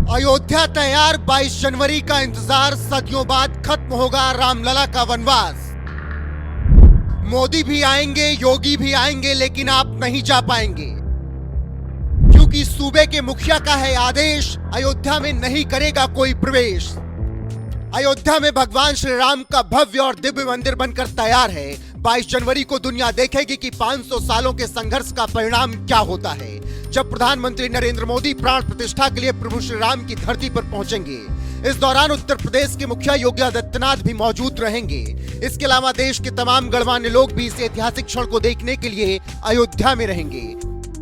अयोध्या तैयार, 22 जनवरी का इंतजार, सदियों बाद खत्म होगा रामलला का वनवास। मोदी भी आएंगे, योगी भी आएंगे, लेकिन आप नहीं जा पाएंगे, क्योंकि सूबे के मुखिया का है आदेश, अयोध्या में नहीं करेगा कोई प्रवेश। अयोध्या में भगवान श्री राम का भव्य और दिव्य मंदिर बनकर तैयार है। 22 जनवरी को दुनिया देखेगी कि 500 सालों के संघर्ष का परिणाम क्या होता है, जब प्रधानमंत्री नरेंद्र मोदी प्राण प्रतिष्ठा के लिए प्रभु श्री राम की धरती पर पहुंचेंगे। इस दौरान उत्तर प्रदेश के मुखिया योगी आदित्यनाथ भी मौजूद रहेंगे। इसके अलावा देश के तमाम गणमान्य लोग भी इस ऐतिहासिक क्षण को देखने के लिए अयोध्या में रहेंगे।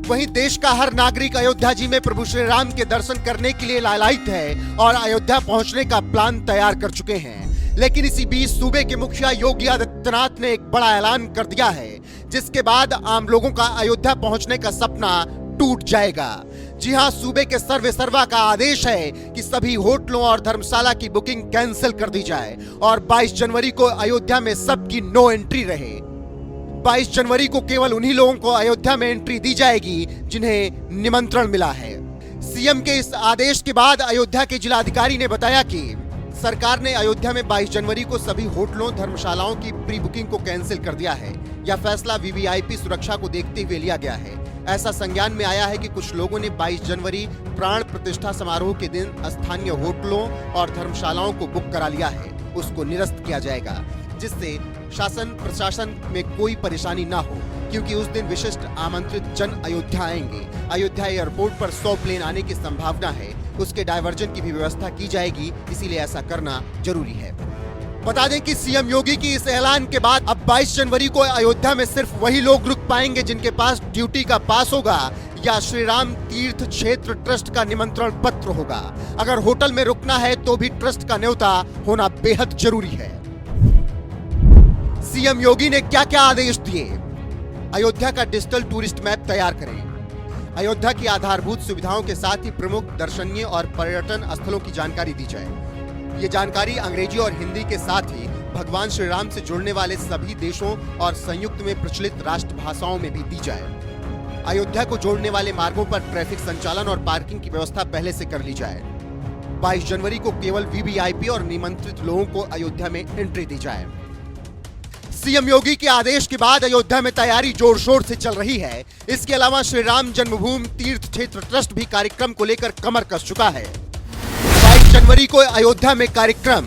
वहीं देश का हर नागरिक अयोध्या जी में प्रभु श्री राम के दर्शन करने के लिए लालायित है और अयोध्या पहुंचने का प्लान तैयार कर चुके हैं। लेकिन इसी बीच सूबे के मुखिया योगी आदित्यनाथ ने एक बड़ा ऐलान कर दिया है, जिसके बाद आम लोगों का अयोध्या पहुंचने का सपना टूट जाएगा। जी हां, सूबे के सर्वे सर्वा का आदेश है कि सभी होटलों और धर्मशाला की बुकिंग कैंसिल कर दी जाए और 22 जनवरी को अयोध्या में सबकी नो एंट्री रहे। 22 जनवरी को केवल उन्हीं लोगों को अयोध्या में एंट्री दी जाएगी जिन्हें निमंत्रण मिला है। सीएम के इस आदेश के बाद अयोध्या के जिलाधिकारी ने बताया कि सरकार ने अयोध्या में 22 जनवरी को सभी होटलों धर्मशालाओं की प्री बुकिंग को कैंसिल कर दिया है। यह फैसला वीवीआईपी सुरक्षा को देखते हुए लिया गया है। ऐसा संज्ञान में आया है कि कुछ लोगों ने 22 जनवरी प्राण प्रतिष्ठा समारोह के दिन स्थानीय होटलों और धर्मशालाओं को बुक करा लिया है। उसको निरस्त किया जाएगा, जिससे शासन प्रशासन में कोई परेशानी ना हो, क्योंकि उस दिन विशिष्ट आमंत्रित जन अयोध्या आएंगे। अयोध्या एयरपोर्ट पर 100 प्लेन आने की संभावना है, उसके डायवर्जन की भी व्यवस्था की जाएगी, इसीलिए ऐसा करना जरूरी है। बता दें कि सीएम योगी की इस ऐलान के बाद अब 22 जनवरी को अयोध्या में सिर्फ वही लोग रुक पाएंगे जिनके पास ड्यूटी का पास होगा या श्री राम तीर्थ क्षेत्र ट्रस्ट का निमंत्रण पत्र होगा। अगर होटल में रुकना है तो भी ट्रस्ट का न्योता होना बेहद जरूरी है। सीएम योगी ने क्या क्या आदेश दिए? अयोध्या का डिजिटल टूरिस्ट मैप तैयार करें। अयोध्या की आधारभूत सुविधाओं के साथ ही प्रमुख दर्शनीय और पर्यटन स्थलों की जानकारी दी जाए। ये जानकारी अंग्रेजी और हिंदी के साथ ही भगवान श्री राम से जुड़ने वाले सभी देशों और संयुक्त में प्रचलित राष्ट्रभाषाओं में भी दी जाए। अयोध्या को जोड़ने वाले मार्गों पर ट्रैफिक संचालन और पार्किंग की व्यवस्था पहले से कर ली जाए। 22 जनवरी को केवल वीवीआईपी और निमंत्रित लोगों को अयोध्या में एंट्री दी जाए। सीएम योगी के आदेश के बाद अयोध्या में तैयारी जोर शोर से चल रही है। इसके अलावा श्री राम जन्मभूमि तीर्थ क्षेत्र ट्रस्ट भी कार्यक्रम को लेकर कमर कस चुका है। 22 जनवरी को अयोध्या में कार्यक्रम।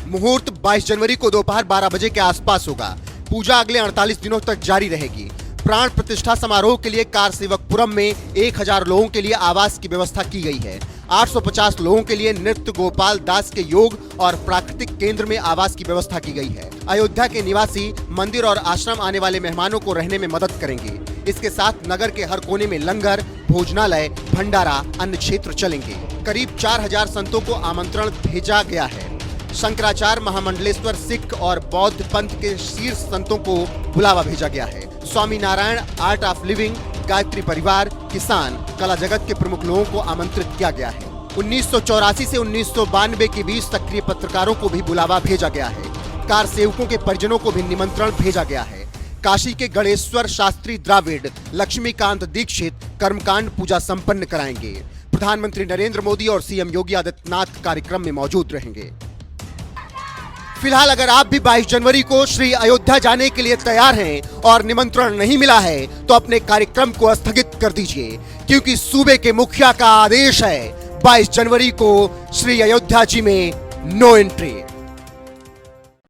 मुहूर्त 22 जनवरी को दोपहर 12 बजे के आसपास होगा। पूजा अगले 48 दिनों तक जारी रहेगी। प्राण प्रतिष्ठा समारोह के लिए कार सेवकपुरम में 1000 लोगों के लिए आवास की व्यवस्था की गई है। 850 लोगों के लिए नृत्य गोपाल दास के योग और प्राकृतिक केंद्र में आवास की व्यवस्था की गई है। अयोध्या के निवासी मंदिर और आश्रम आने वाले मेहमानों को रहने में मदद करेंगे। इसके साथ नगर के हर कोने में लंगर, भोजनालय, भंडारा, अन्य क्षेत्र चलेंगे। करीब 4000 संतों को आमंत्रण भेजा गया है। शंकराचार्य, महामंडलेश्वर, सिख और बौद्ध पंथ के शीर्ष संतों को बुलावा भेजा गया है। Swami Narayan, art of living, Gayatri Parivar, किसान, कला जगत के प्रमुख लोगों को आमंत्रित किया गया है। 1984 से 1992 के बीच सक्रिय पत्रकारों को भी बुलावा भेजा गया है। कार सेवकों के परिजनों को भी निमंत्रण भेजा गया है। काशी के गणेश्वर शास्त्री द्राविड, लक्ष्मीकांत दीक्षित कर्मकांड पूजा संपन्न कराएंगे। प्रधानमंत्री नरेंद्र मोदी और सीएम योगी आदित्यनाथ कार्यक्रम में मौजूद रहेंगे। फिलहाल अगर आप भी 22 जनवरी को श्री अयोध्या जाने के लिए तैयार हैं और निमंत्रण नहीं मिला है तो अपने कार्यक्रम को स्थगित कर दीजिए, क्योंकि सूबे के मुखिया का आदेश है 22 जनवरी को श्री अयोध्या जी में नो एंट्री।